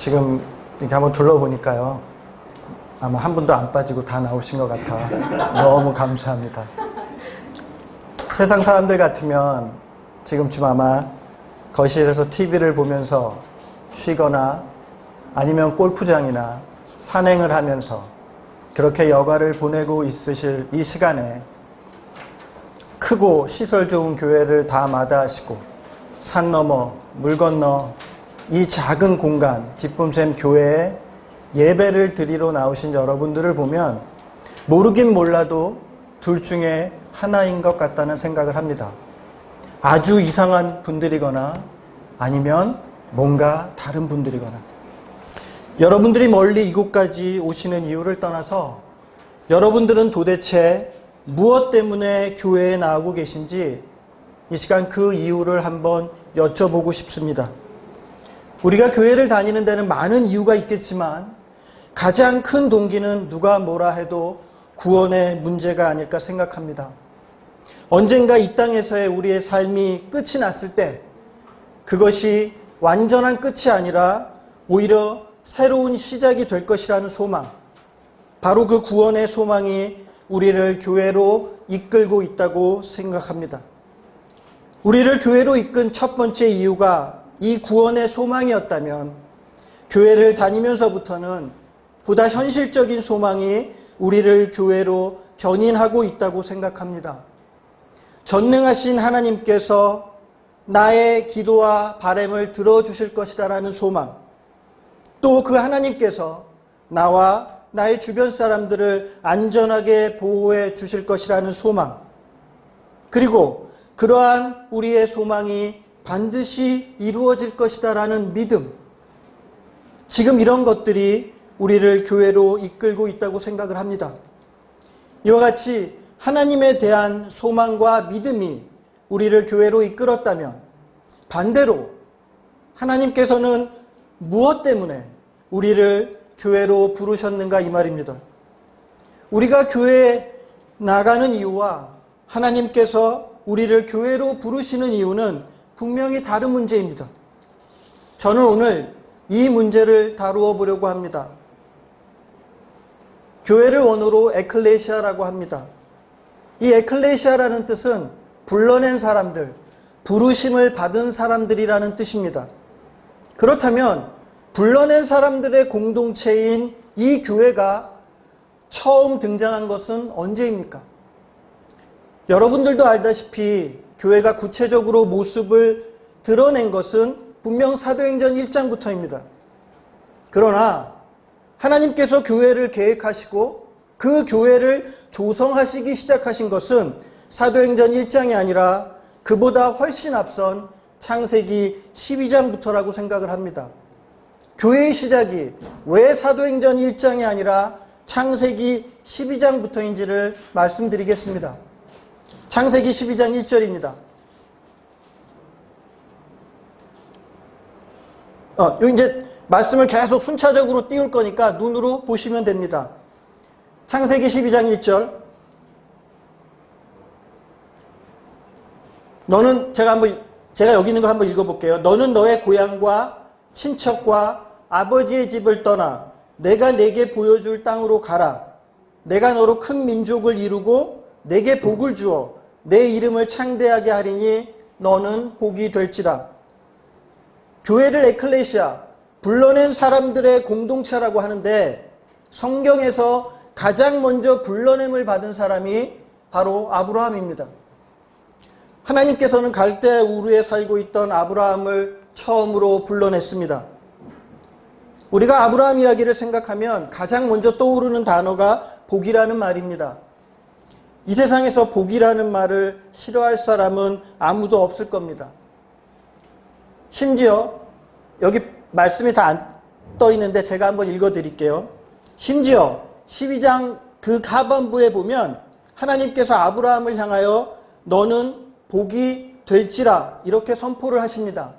지금 이렇게 한번 둘러보니까요. 아마 한 분도 안 빠지고 다 나오신 것 같아. 너무 감사합니다. 세상 사람들 같으면 지금쯤 아마 거실에서 TV를 보면서 쉬거나 아니면 골프장이나 산행을 하면서 그렇게 여가를 보내고 있으실 이 시간에 크고 시설 좋은 교회를 다 마다하시고 산 너머 물 건너 이 작은 공간 기쁨샘 교회에 예배를 드리러 나오신 여러분들을 보면 모르긴 몰라도 둘 중에 하나인 것 같다는 생각을 합니다. 아주 이상한 분들이거나 아니면 뭔가 다른 분들이거나 여러분들이 멀리 이곳까지 오시는 이유를 떠나서 여러분들은 도대체 무엇 때문에 교회에 나오고 계신지 이 시간 그 이유를 한번 여쭤보고 싶습니다. 우리가 교회를 다니는 데는 많은 이유가 있겠지만 가장 큰 동기는 누가 뭐라 해도 구원의 문제가 아닐까 생각합니다. 언젠가 이 땅에서의 우리의 삶이 끝이 났을 때 그것이 완전한 끝이 아니라 오히려 새로운 시작이 될 것이라는 소망, 바로 그 구원의 소망이 우리를 교회로 이끌고 있다고 생각합니다. 우리를 교회로 이끈 첫 번째 이유가 이 구원의 소망이었다면 교회를 다니면서부터는 보다 현실적인 소망이 우리를 교회로 견인하고 있다고 생각합니다. 전능하신 하나님께서 나의 기도와 바람을 들어주실 것이다라는 소망, 또 그 하나님께서 나와 나의 주변 사람들을 안전하게 보호해 주실 것이라는 소망, 그리고 그러한 우리의 소망이 반드시 이루어질 것이다라는 믿음, 지금 이런 것들이 우리를 교회로 이끌고 있다고 생각을 합니다. 이와 같이 하나님에 대한 소망과 믿음이 우리를 교회로 이끌었다면 반대로 하나님께서는 무엇 때문에 우리를 교회로 부르셨는가 이 말입니다. 우리가 교회에 나가는 이유와 하나님께서 우리를 교회로 부르시는 이유는 분명히 다른 문제입니다. 저는 오늘 이 문제를 다루어 보려고 합니다. 교회를 원어로 에클레시아라고 합니다. 이 에클레시아라는 뜻은 불러낸 사람들, 부르심을 받은 사람들이라는 뜻입니다. 그렇다면 불러낸 사람들의 공동체인 이 교회가 처음 등장한 것은 언제입니까? 여러분들도 알다시피 교회가 구체적으로 모습을 드러낸 것은 분명 사도행전 1장부터입니다. 그러나 하나님께서 교회를 계획하시고 그 교회를 조성하시기 시작하신 것은 사도행전 1장이 아니라 그보다 훨씬 앞선 창세기 12장부터라고 생각을 합니다. 교회의 시작이 왜 사도행전 1장이 아니라 창세기 12장부터인지를 말씀드리겠습니다. 창세기 12장 1절입니다. 여기 이제 말씀을 계속 순차적으로 띄울 거니까 눈으로 보시면 됩니다. 창세기 12장 1절. 제가 여기 있는 걸 한번 읽어볼게요. 너는 너의 고향과 친척과 아버지의 집을 떠나 내가 내게 보여줄 땅으로 가라. 내가 너로 큰 민족을 이루고 내게 복을 주어 내 이름을 창대하게 하리니 너는 복이 될지라. 교회를 에클레시아, 불러낸 사람들의 공동체라고 하는데 성경에서 가장 먼저 불러냄을 받은 사람이 바로 아브라함입니다. 하나님께서는 갈대 우르에 살고 있던 아브라함을 처음으로 불러냈습니다. 우리가 아브라함 이야기를 생각하면 가장 먼저 떠오르는 단어가 복이라는 말입니다. 이 세상에서 복이라는 말을 싫어할 사람은 아무도 없을 겁니다. 심지어 여기 말씀이 다 안 떠 있는데 제가 한번 읽어 드릴게요. 심지어 12장 그 하반부에 보면 하나님께서 아브라함을 향하여 너는 복이 될지라 이렇게 선포를 하십니다.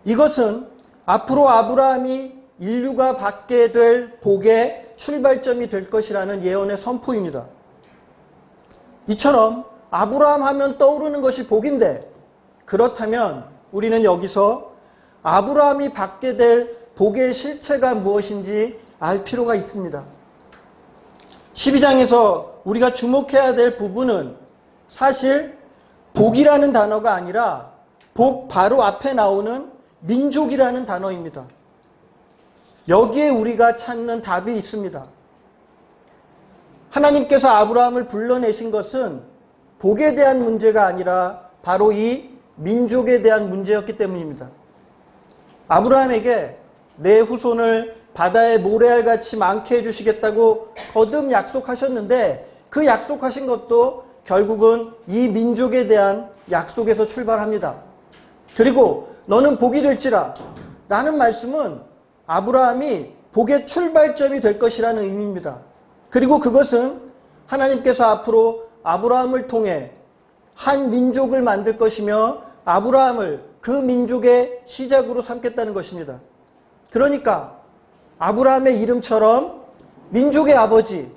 이것은 앞으로 아브라함이 인류가 받게 될 복의 출발점이 될 것이라는 예언의 선포입니다. 이처럼 아브라함 하면 떠오르는 것이 복인데, 그렇다면 우리는 여기서 아브라함이 받게 될 복의 실체가 무엇인지 알 필요가 있습니다. 12장에서 우리가 주목해야 될 부분은 사실 복이라는 단어가 아니라 복 바로 앞에 나오는 민족이라는 단어입니다. 여기에 우리가 찾는 답이 있습니다. 하나님께서 아브라함을 불러내신 것은 복에 대한 문제가 아니라 바로 이 민족에 대한 문제였기 때문입니다. 아브라함에게 내 후손을 바다의 모래알같이 많게 해주시겠다고 거듭 약속하셨는데 그 약속하신 것도 결국은 이 민족에 대한 약속에서 출발합니다. 그리고 너는 복이 될지라 라는 말씀은 아브라함이 복의 출발점이 될 것이라는 의미입니다. 그리고 그것은 하나님께서 앞으로 아브라함을 통해 한 민족을 만들 것이며 아브라함을 그 민족의 시작으로 삼겠다는 것입니다. 그러니까 아브라함의 이름처럼 민족의 아버지,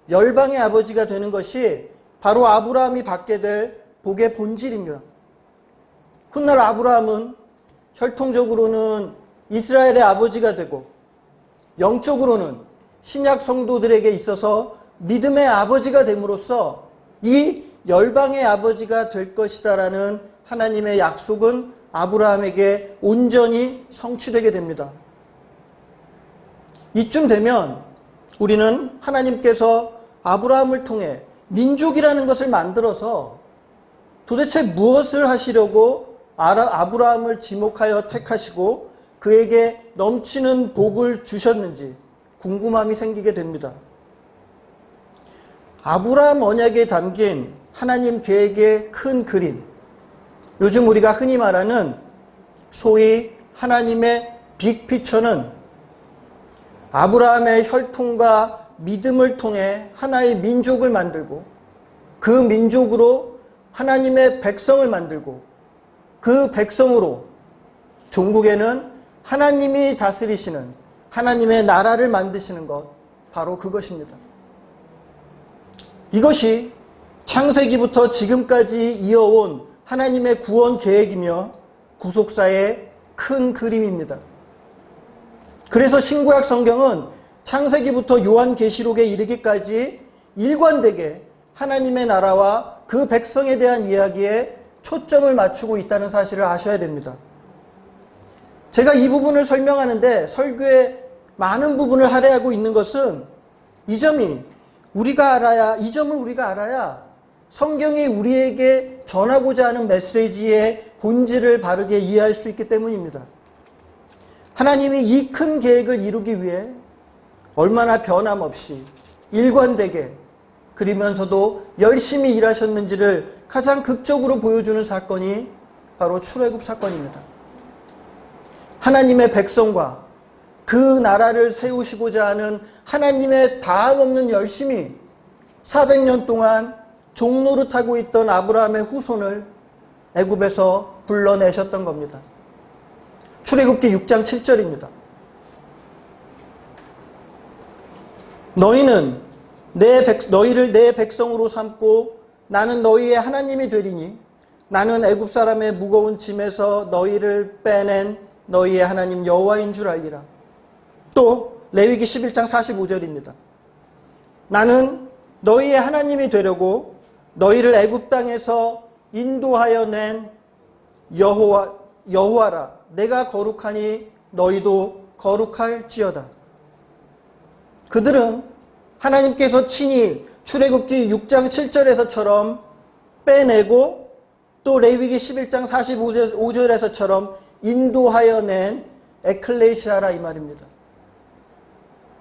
열방의 아버지가 되는 것이 바로 아브라함이 받게 될 복의 본질입니다. 훗날 아브라함은 혈통적으로는 이스라엘의 아버지가 되고 영적으로는 신약 성도들에게 있어서 믿음의 아버지가 됨으로써 이 열방의 아버지가 될 것이다라는 하나님의 약속은 아브라함에게 온전히 성취되게 됩니다. 이쯤 되면 우리는 하나님께서 아브라함을 통해 민족이라는 것을 만들어서 도대체 무엇을 하시려고 아브라함을 지목하여 택하시고 그에게 넘치는 복을 주셨는지 궁금함이 생기게 됩니다. 아브라함 언약에 담긴 하나님 계획의 큰 그림, 요즘 우리가 흔히 말하는 소위 하나님의 빅피처는 아브라함의 혈통과 믿음을 통해 하나의 민족을 만들고 그 민족으로 하나님의 백성을 만들고 그 백성으로 종국에는 하나님이 다스리시는 하나님의 나라를 만드시는 것, 바로 그것입니다. 이것이 창세기부터 지금까지 이어온 하나님의 구원 계획이며 구속사의 큰 그림입니다. 그래서 신구약 성경은 창세기부터 요한계시록에 이르기까지 일관되게 하나님의 나라와 그 백성에 대한 이야기에 초점을 맞추고 있다는 사실을 아셔야 됩니다. 제가 이 부분을 설명하는데 설교의 많은 부분을 할애하고 있는 것은 이 점을 우리가 알아야 성경이 우리에게 전하고자 하는 메시지의 본질을 바르게 이해할 수 있기 때문입니다. 하나님이 이 큰 계획을 이루기 위해 얼마나 변함없이 일관되게 그리면서도 열심히 일하셨는지를 가장 극적으로 보여주는 사건이 바로 출애굽 사건입니다. 하나님의 백성과 그 나라를 세우시고자 하는 하나님의 다함없는 열심이 400년 동안 종노릇하고 있던 아브라함의 후손을 애굽에서 불러내셨던 겁니다. 출애굽기 6장 7절입니다. 너희를 내 백성으로 삼고 나는 너희의 하나님이 되리니 나는 애굽 사람의 무거운 짐에서 너희를 빼낸 너희의 하나님 여호와인 줄 알리라. 또 레위기 11장 45절입니다. 나는 너희의 하나님이 되려고 너희를 애굽 땅에서 인도하여 낸 여호와라. 내가 거룩하니 너희도 거룩할지어다. 그들은 하나님께서 친히 출애굽기 6장 7절에서처럼 빼내고 또 레위기 11장 45절에서처럼 인도하여 낸 에클레시아라 이 말입니다.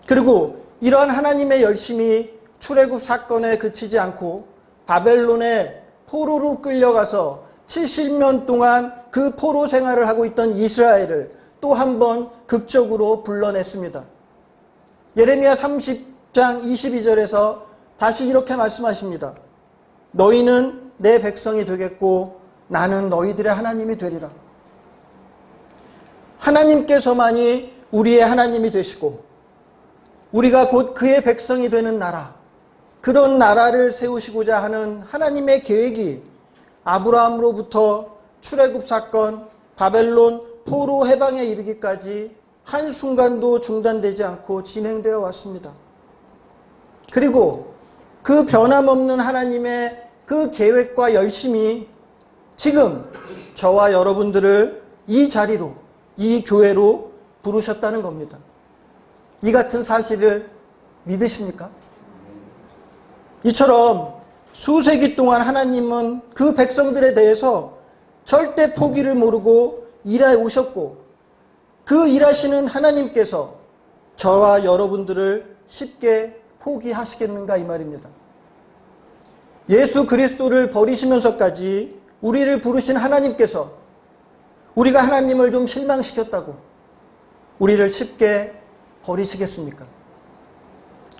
그리고 이러한 하나님의 열심이 출애굽 사건에 그치지 않고 바벨론의 포로로 끌려가서 70년 동안 그 포로 생활을 하고 있던 이스라엘을 또 한 번 극적으로 불러냈습니다. 예레미야 30장 22절에서 다시 이렇게 말씀하십니다. 너희는 내 백성이 되겠고 나는 너희들의 하나님이 되리라. 하나님께서만이 우리의 하나님이 되시고 우리가 곧 그의 백성이 되는 나라, 그런 나라를 세우시고자 하는 하나님의 계획이 아브라함으로부터 출애굽 사건, 바벨론 포로 해방에 이르기까지 한순간도 중단되지 않고 진행되어 왔습니다. 그리고 그 변함없는 하나님의 그 계획과 열심이 지금 저와 여러분들을 이 자리로, 이 교회로 부르셨다는 겁니다. 이 같은 사실을 믿으십니까? 이처럼 수세기 동안 하나님은 그 백성들에 대해서 절대 포기를 모르고 일해 오셨고, 그 일하시는 하나님께서 저와 여러분들을 쉽게 포기하시겠는가 이 말입니다. 예수 그리스도를 버리시면서까지 우리를 부르신 하나님께서 우리가 하나님을 좀 실망시켰다고 우리를 쉽게 버리시겠습니까?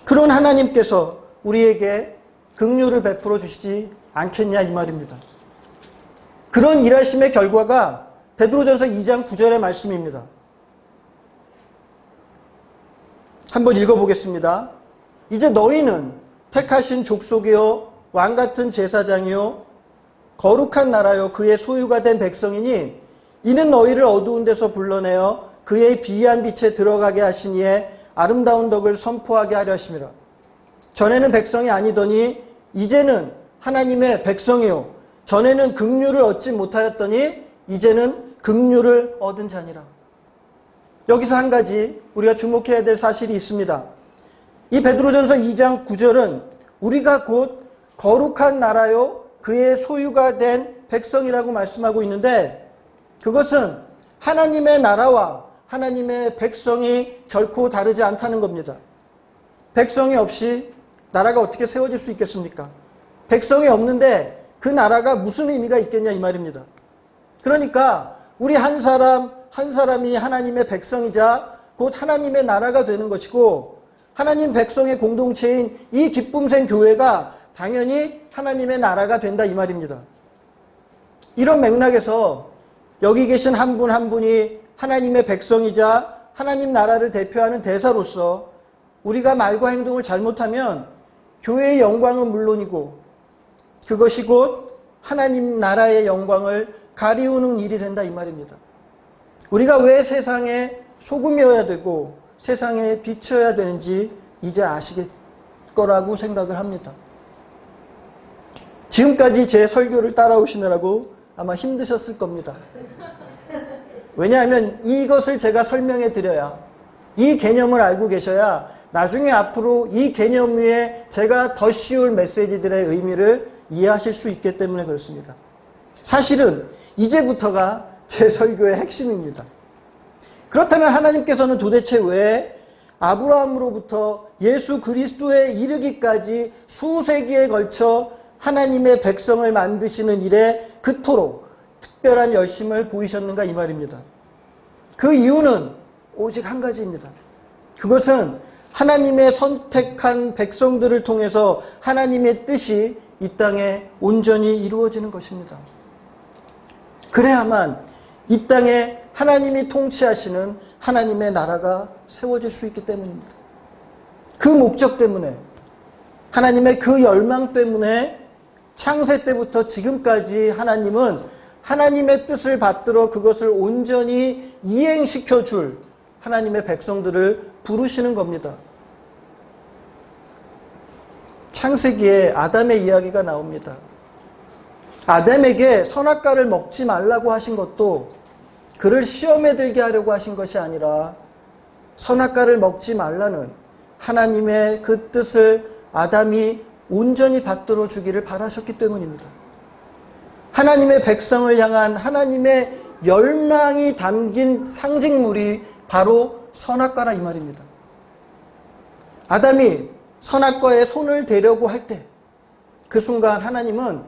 그런 하나님께서 우리에게 긍휼을 베풀어 주시지 않겠냐 이 말입니다. 그런 일하심의 결과가 베드로전서 2장 9절의 말씀입니다. 한번 읽어보겠습니다. 이제 너희는 택하신 족속이요 왕같은 제사장이요 거룩한 나라요 그의 소유가 된 백성이니 이는 너희를 어두운 데서 불러내어 그의 비한 빛에 들어가게 하시니에 아름다운 덕을 선포하게 하려 하심이라. 전에는 백성이 아니더니 이제는 하나님의 백성이요 전에는 긍휼을 얻지 못하였더니 이제는 긍휼을 얻은 자니라. 여기서 한 가지 우리가 주목해야 될 사실이 있습니다. 이 베드로전서 2장 9절은 우리가 곧 거룩한 나라요 그의 소유가 된 백성이라고 말씀하고 있는데, 그것은 하나님의 나라와 하나님의 백성이 결코 다르지 않다는 겁니다. 백성이 없이 나라가 어떻게 세워질 수 있겠습니까? 백성이 없는데 그 나라가 무슨 의미가 있겠냐 이 말입니다. 그러니까 우리 한 사람 한 사람이 하나님의 백성이자 곧 하나님의 나라가 되는 것이고, 하나님 백성의 공동체인 이 기쁨샘 교회가 당연히 하나님의 나라가 된다 이 말입니다. 이런 맥락에서 여기 계신 한 분 한 분이 하나님의 백성이자 하나님 나라를 대표하는 대사로서 우리가 말과 행동을 잘못하면 교회의 영광은 물론이고 그것이 곧 하나님 나라의 영광을 가리우는 일이 된다 이 말입니다. 우리가 왜 세상에 소금이어야 되고 세상에 빛이어야 되는지 이제 아시겠 거라고 생각을 합니다. 지금까지 제 설교를 따라오시느라고 아마 힘드셨을 겁니다. 왜냐하면 이것을 제가 설명해 드려야, 이 개념을 알고 계셔야 나중에 앞으로 이 개념 위에 제가 더 씌울 메시지들의 의미를 이해하실 수 있기 때문에 그렇습니다. 사실은 이제부터가 제 설교의 핵심입니다. 그렇다면 하나님께서는 도대체 왜 아브라함으로부터 예수 그리스도에 이르기까지 수세기에 걸쳐 하나님의 백성을 만드시는 일에 그토록 특별한 열심을 보이셨는가 이 말입니다. 그 이유는 오직 한 가지입니다. 그것은 하나님의 선택한 백성들을 통해서 하나님의 뜻이 이 땅에 온전히 이루어지는 것입니다. 그래야만 이 땅에 하나님이 통치하시는 하나님의 나라가 세워질 수 있기 때문입니다. 그 목적 때문에, 하나님의 그 열망 때문에 창세 때부터 지금까지 하나님은 하나님의 뜻을 받들어 그것을 온전히 이행시켜 줄 하나님의 백성들을 부르시는 겁니다. 창세기에 아담의 이야기가 나옵니다. 아담에게 선악과를 먹지 말라고 하신 것도 그를 시험에 들게 하려고 하신 것이 아니라 선악과를 먹지 말라는 하나님의 그 뜻을 아담이 온전히 받들어 주기를 바라셨기 때문입니다. 하나님의 백성을 향한 하나님의 열망이 담긴 상징물이 바로 선악과라 이 말입니다. 아담이 선악과에 손을 대려고 할 때 그 순간 하나님은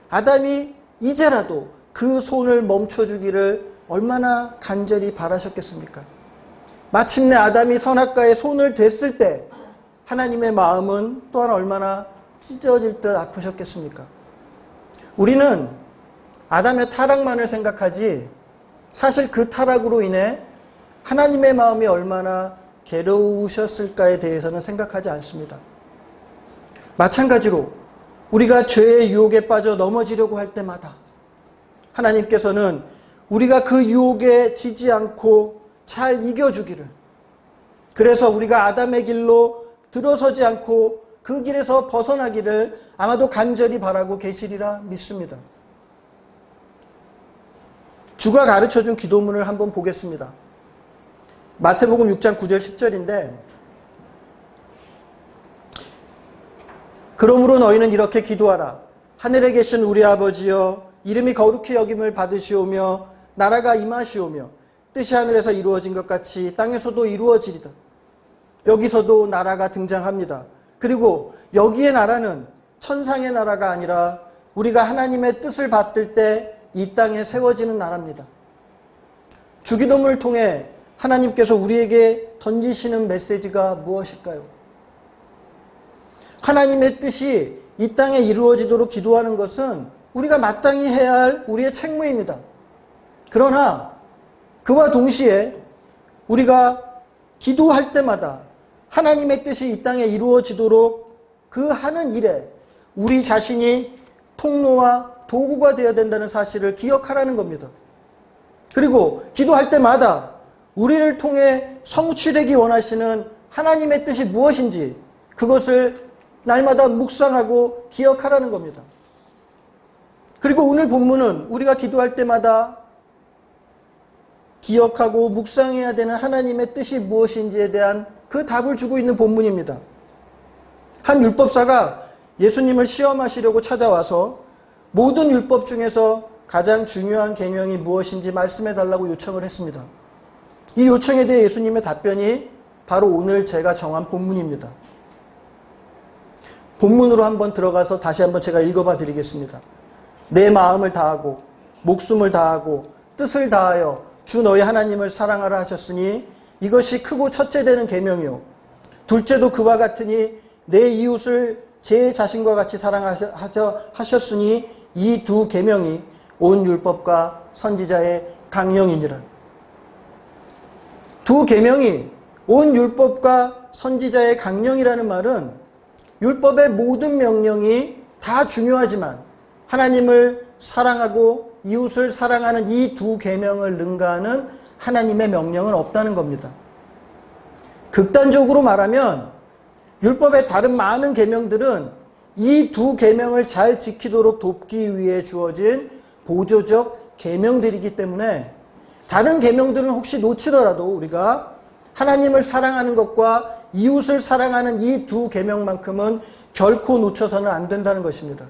아담이 이제라도 그 손을 멈춰주기를 얼마나 간절히 바라셨겠습니까? 마침내 아담이 선악과에 손을 댔을 때 하나님의 마음은 또한 얼마나 찢어질 듯 아프셨겠습니까? 우리는 아담의 타락만을 생각하지 사실 그 타락으로 인해 하나님의 마음이 얼마나 괴로우셨을까에 대해서는 생각하지 않습니다. 마찬가지로 우리가 죄의 유혹에 빠져 넘어지려고 할 때마다 하나님께서는 우리가 그 유혹에 지지 않고 잘 이겨주기를. 그래서 우리가 아담의 길로 들어서지 않고 그 길에서 벗어나기를 아마도 간절히 바라고 계시리라 믿습니다. 주가 가르쳐준 기도문을 한번 보겠습니다. 마태복음 6장 9절 10절인데 그러므로 너희는 이렇게 기도하라. 하늘에 계신 우리 아버지여 이름이 거룩히 여김을 받으시오며 나라가 임하시오며 뜻이 하늘에서 이루어진 것 같이 땅에서도 이루어지리다. 여기서도 나라가 등장합니다. 그리고 여기의 나라는 천상의 나라가 아니라 우리가 하나님의 뜻을 받들 때 이 땅에 세워지는 나라입니다. 주기도문을 통해 하나님께서 우리에게 던지시는 메시지가 무엇일까요? 하나님의 뜻이 이 땅에 이루어지도록 기도하는 것은 우리가 마땅히 해야 할 우리의 책무입니다. 그러나 그와 동시에 우리가 기도할 때마다 하나님의 뜻이 이 땅에 이루어지도록 그 하는 일에 우리 자신이 통로와 도구가 되어야 된다는 사실을 기억하라는 겁니다. 그리고 기도할 때마다 우리를 통해 성취되기 원하시는 하나님의 뜻이 무엇인지 그것을 날마다 묵상하고 기억하라는 겁니다. 그리고 오늘 본문은 우리가 기도할 때마다 기억하고 묵상해야 되는 하나님의 뜻이 무엇인지에 대한 그 답을 주고 있는 본문입니다. 한 율법사가 예수님을 시험하시려고 찾아와서 모든 율법 중에서 가장 중요한 계명이 무엇인지 말씀해 달라고 요청을 했습니다. 이 요청에 대해 예수님의 답변이 바로 오늘 제가 정한 본문입니다. 본문으로 한번 들어가서 다시 한번 제가 읽어봐 드리겠습니다. 내 마음을 다하고 목숨을 다하고 뜻을 다하여 주 너희 하나님을 사랑하라 하셨으니 이것이 크고 첫째 되는 계명이요 둘째도 그와 같으니 내 이웃을 제 자신과 같이 사랑하셨으니 이 두 계명이 온 율법과 선지자의 강령이니라. 두 계명이 온 율법과 선지자의 강령이라는 말은 율법의 모든 명령이 다 중요하지만 하나님을 사랑하고 이웃을 사랑하는 이 두 계명을 능가하는 하나님의 명령은 없다는 겁니다. 극단적으로 말하면 율법의 다른 많은 계명들은 이 두 계명을 잘 지키도록 돕기 위해 주어진 보조적 계명들이기 때문에 다른 계명들은 혹시 놓치더라도 우리가 하나님을 사랑하는 것과 이웃을 사랑하는 이 두 계명만큼은 결코 놓쳐서는 안 된다는 것입니다.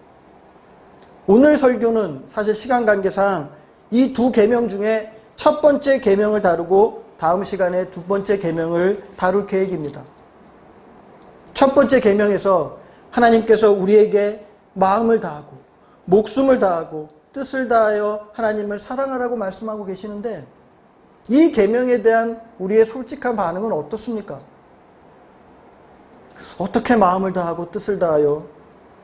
오늘 설교는 사실 시간 관계상 이 두 계명 중에 첫 번째 계명을 다루고 다음 시간에 두 번째 계명을 다룰 계획입니다. 첫 번째 계명에서 하나님께서 우리에게 마음을 다하고 목숨을 다하고 뜻을 다하여 하나님을 사랑하라고 말씀하고 계시는데 이 계명에 대한 우리의 솔직한 반응은 어떻습니까? 어떻게 마음을 다하고 뜻을 다하여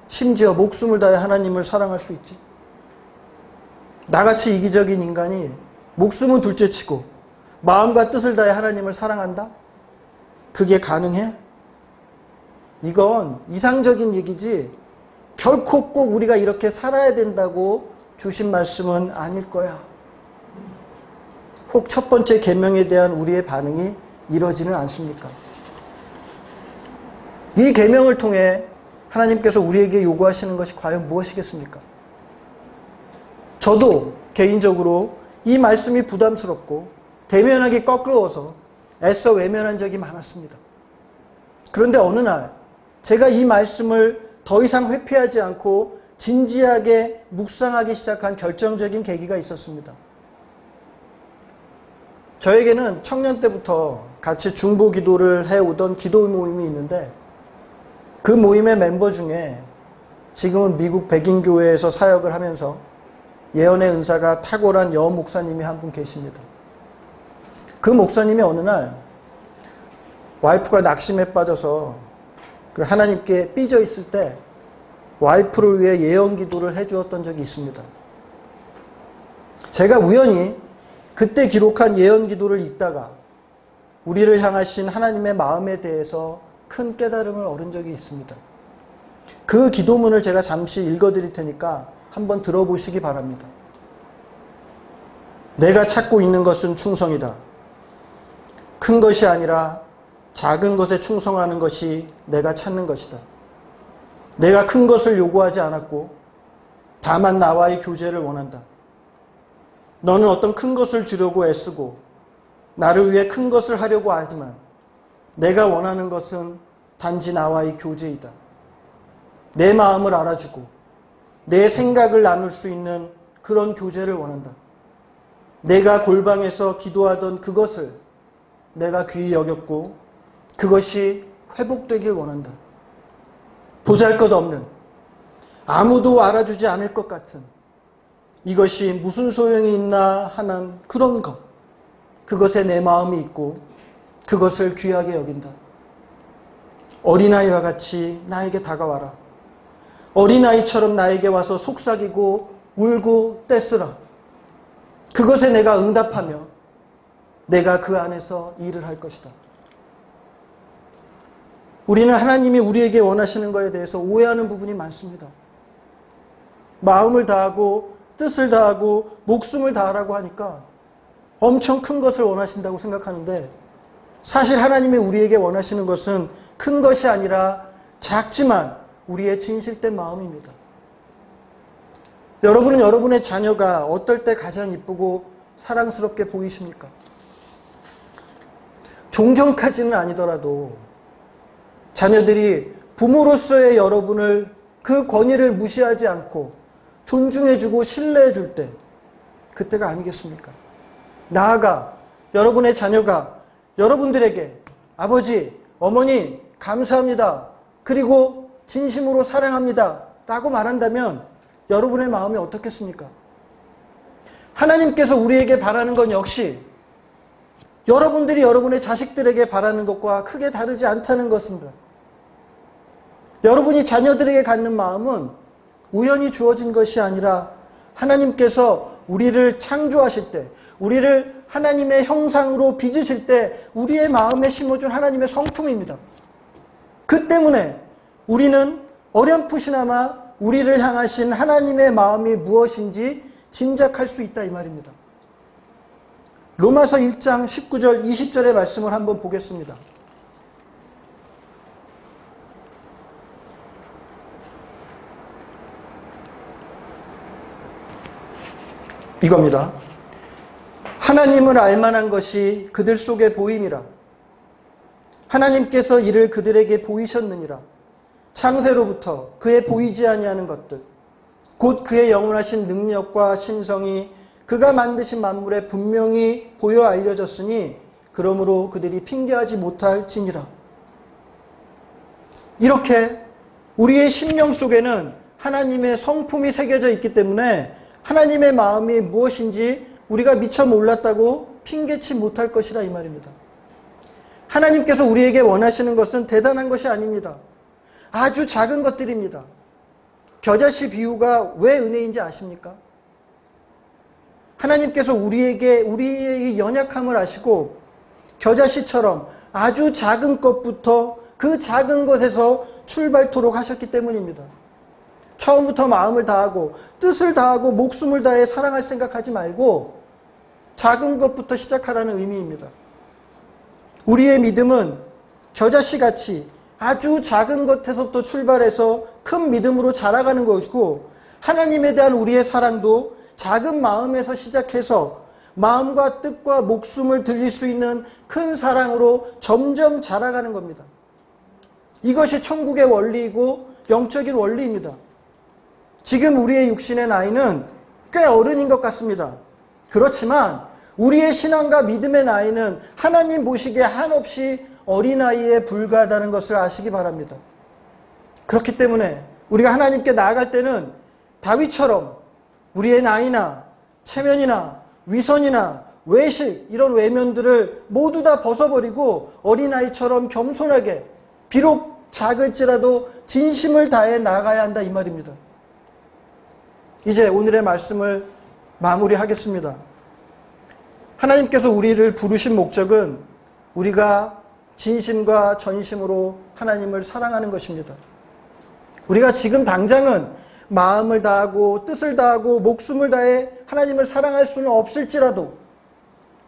심지어 목숨을 다해 하나님을 사랑할 수 있지? 나같이 이기적인 인간이 목숨은 둘째치고 마음과 뜻을 다해 하나님을 사랑한다? 그게 가능해? 이건 이상적인 얘기지 결코 꼭 우리가 이렇게 살아야 된다고 주신 말씀은 아닐 거야. 혹 첫 번째 계명에 대한 우리의 반응이 이러지는 않습니까? 이 계명을 통해 하나님께서 우리에게 요구하시는 것이 과연 무엇이겠습니까? 저도 개인적으로 이 말씀이 부담스럽고 대면하기 껄끄러워서 애써 외면한 적이 많았습니다. 그런데 어느 날 제가 이 말씀을 더 이상 회피하지 않고 진지하게 묵상하기 시작한 결정적인 계기가 있었습니다. 저에게는 청년 때부터 같이 중보 기도를 해오던 기도 모임이 있는데 그 모임의 멤버 중에 지금은 미국 백인교회에서 사역을 하면서 예언의 은사가 탁월한 여 목사님이 한 분 계십니다. 그 목사님이 어느 날 와이프가 낙심에 빠져서 하나님께 삐져 있을 때 와이프를 위해 예언 기도를 해주었던 적이 있습니다. 제가 우연히 그때 기록한 예언 기도를 읽다가 우리를 향하신 하나님의 마음에 대해서 큰 깨달음을 얻은 적이 있습니다. 그 기도문을 제가 잠시 읽어드릴 테니까 한번 들어보시기 바랍니다. 내가 찾고 있는 것은 충성이다. 큰 것이 아니라 작은 것에 충성하는 것이 내가 찾는 것이다. 내가 큰 것을 요구하지 않았고 다만 나와의 교제를 원한다. 너는 어떤 큰 것을 주려고 애쓰고 나를 위해 큰 것을 하려고 하지만 내가 원하는 것은 단지 나와의 교제이다. 내 마음을 알아주고 내 생각을 나눌 수 있는 그런 교제를 원한다. 내가 골방에서 기도하던 그것을 내가 귀히 여겼고 그것이 회복되길 원한다. 보잘것없는, 아무도 알아주지 않을 것 같은, 이것이 무슨 소용이 있나 하는 그런 것, 그것에 내 마음이 있고 그것을 귀하게 여긴다. 어린아이와 같이 나에게 다가와라. 어린아이처럼 나에게 와서 속삭이고 울고 떼쓰라. 그것에 내가 응답하며 내가 그 안에서 일을 할 것이다. 우리는 하나님이 우리에게 원하시는 것에 대해서 오해하는 부분이 많습니다. 마음을 다하고 뜻을 다하고 목숨을 다하라고 하니까 엄청 큰 것을 원하신다고 생각하는데 사실 하나님이 우리에게 원하시는 것은 큰 것이 아니라 작지만 우리의 진실된 마음입니다. 여러분은 여러분의 자녀가 어떨 때 가장 이쁘고 사랑스럽게 보이십니까? 존경까지는 아니더라도 자녀들이 부모로서의 여러분을 그 권위를 무시하지 않고 존중해주고 신뢰해줄 때 그때가 아니겠습니까? 나아가 여러분의 자녀가 여러분들에게 아버지, 어머니 감사합니다. 그리고 진심으로 사랑합니다. 라고 말한다면 여러분의 마음이 어떻겠습니까? 하나님께서 우리에게 바라는 건 역시 여러분들이 여러분의 자식들에게 바라는 것과 크게 다르지 않다는 것입니다. 여러분이 자녀들에게 갖는 마음은 우연히 주어진 것이 아니라 하나님께서 우리를 창조하실 때, 우리를 하나님의 형상으로 빚으실 때 우리의 마음에 심어준 하나님의 성품입니다. 그 때문에 우리는 어렴풋이나마 우리를 향하신 하나님의 마음이 무엇인지 짐작할 수 있다 이 말입니다. 로마서 1장 19절 20절의 말씀을 한번 보겠습니다. 이겁니다. 하나님을 알만한 것이 그들 속에 보임이라. 하나님께서 이를 그들에게 보이셨느니라. 창세로부터 그의 보이지 아니하는 것들, 곧 그의 영원하신 능력과 신성이 그가 만드신 만물에 분명히 보여 알려졌으니 그러므로 그들이 핑계하지 못할지니라. 이렇게 우리의 심령 속에는 하나님의 성품이 새겨져 있기 때문에 하나님의 마음이 무엇인지 우리가 미처 몰랐다고 핑계치 못할 것이라 이 말입니다. 하나님께서 우리에게 원하시는 것은 대단한 것이 아닙니다. 아주 작은 것들입니다. 겨자씨 비유가 왜 은혜인지 아십니까? 하나님께서 우리의 연약함을 아시고 겨자씨처럼 아주 작은 것부터 그 작은 것에서 출발토록 하셨기 때문입니다. 처음부터 마음을 다하고 뜻을 다하고 목숨을 다해 사랑할 생각하지 말고 작은 것부터 시작하라는 의미입니다. 우리의 믿음은 겨자씨같이 아주 작은 것에서부터 출발해서 큰 믿음으로 자라가는 것이고 하나님에 대한 우리의 사랑도 작은 마음에서 시작해서 마음과 뜻과 목숨을 들릴 수 있는 큰 사랑으로 점점 자라가는 겁니다. 이것이 천국의 원리이고 영적인 원리입니다. 지금 우리의 육신의 나이는 꽤 어른인 것 같습니다. 그렇지만 우리의 신앙과 믿음의 나이는 하나님 보시기에 한없이 어린아이에 불과하다는 것을 아시기 바랍니다. 그렇기 때문에 우리가 하나님께 나아갈 때는 다윗처럼 우리의 나이나 체면이나 위선이나 외식 이런 외면들을 모두 다 벗어버리고 어린아이처럼 겸손하게 비록 작을지라도 진심을 다해 나아가야 한다 이 말입니다. 이제 오늘의 말씀을 마무리하겠습니다. 하나님께서 우리를 부르신 목적은 우리가 진심과 전심으로 하나님을 사랑하는 것입니다. 우리가 지금 당장은 마음을 다하고 뜻을 다하고 목숨을 다해 하나님을 사랑할 수는 없을지라도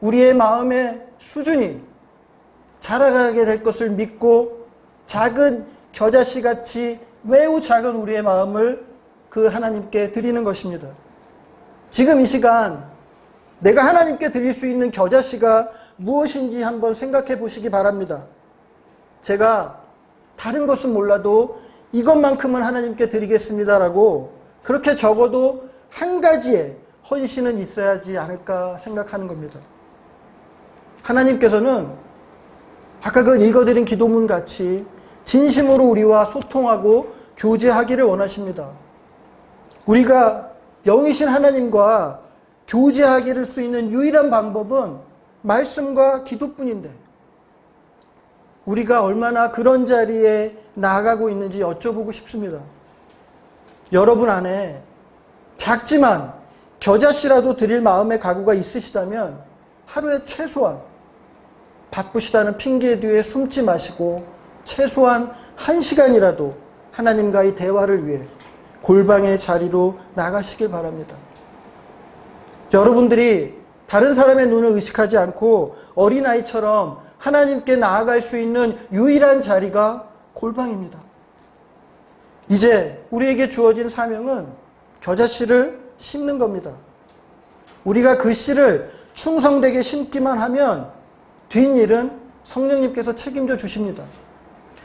우리의 마음의 수준이 자라가게 될 것을 믿고 작은 겨자씨 같이 매우 작은 우리의 마음을 그 하나님께 드리는 것입니다. 지금 이 시간 내가 하나님께 드릴 수 있는 겨자씨가 무엇인지 한번 생각해 보시기 바랍니다. 제가 다른 것은 몰라도 이것만큼은 하나님께 드리겠습니다라고 그렇게 적어도 한 가지의 헌신은 있어야지 않을까 생각하는 겁니다. 하나님께서는 아까 그 읽어드린 기도문 같이 진심으로 우리와 소통하고 교제하기를 원하십니다. 우리가 영이신 하나님과 교제하기를 수 있는 유일한 방법은 말씀과 기도뿐인데 우리가 얼마나 그런 자리에 나아가고 있는지 여쭤보고 싶습니다. 여러분 안에 작지만 겨자씨라도 드릴 마음의 각오가 있으시다면 하루에 최소한 바쁘시다는 핑계 뒤에 숨지 마시고 최소한 1시간이라도 하나님과의 대화를 위해 골방의 자리로 나가시길 바랍니다. 여러분들이 다른 사람의 눈을 의식하지 않고 어린아이처럼 하나님께 나아갈 수 있는 유일한 자리가 골방입니다. 이제 우리에게 주어진 사명은 겨자씨를 심는 겁니다. 우리가 그 씨를 충성되게 심기만 하면 뒷일은 성령님께서 책임져 주십니다.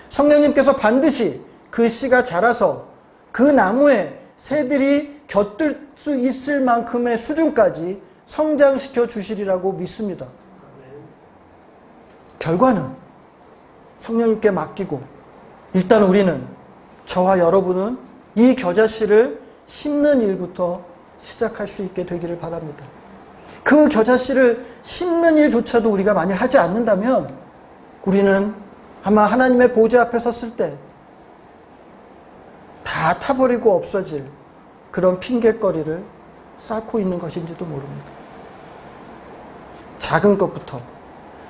성령님께서 반드시 그 씨가 자라서 그 나무에 새들이 곁들 수 있을 만큼의 수준까지 성장시켜 주시리라고 믿습니다. 결과는 성령님께 맡기고 일단 우리는 저와 여러분은 이 겨자씨를 심는 일부터 시작할 수 있게 되기를 바랍니다. 그 겨자씨를 심는 일조차도 우리가 만일 하지 않는다면 우리는 아마 하나님의 보좌 앞에 섰을 때 다 타버리고 없어질 그런 핑곗거리를 쌓고 있는 것인지도 모릅니다. 작은 것부터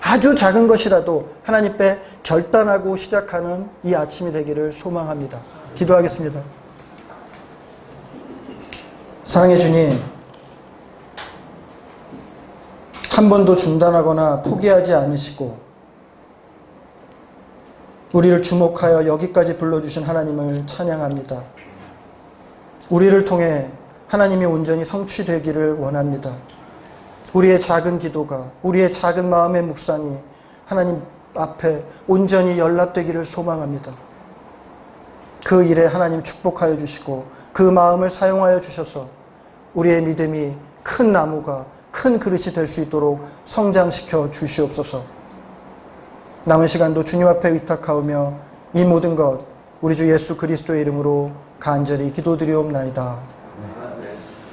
아주 작은 것이라도 하나님께 결단하고 시작하는 이 아침이 되기를 소망합니다. 기도하겠습니다. 사랑의 주님, 한 번도 중단하거나 포기하지 않으시고 우리를 주목하여 여기까지 불러주신 하나님을 찬양합니다. 우리를 통해 하나님이 온전히 성취되기를 원합니다. 우리의 작은 기도가, 우리의 작은 마음의 묵상이 하나님 앞에 온전히 연락되기를 소망합니다. 그 일에 하나님 축복하여 주시고 그 마음을 사용하여 주셔서 우리의 믿음이 큰 나무가 큰 그릇이 될 수 있도록 성장시켜 주시옵소서. 남은 시간도 주님 앞에 위탁하오며 이 모든 것 우리 주 예수 그리스도의 이름으로 간절히 기도드리옵나이다.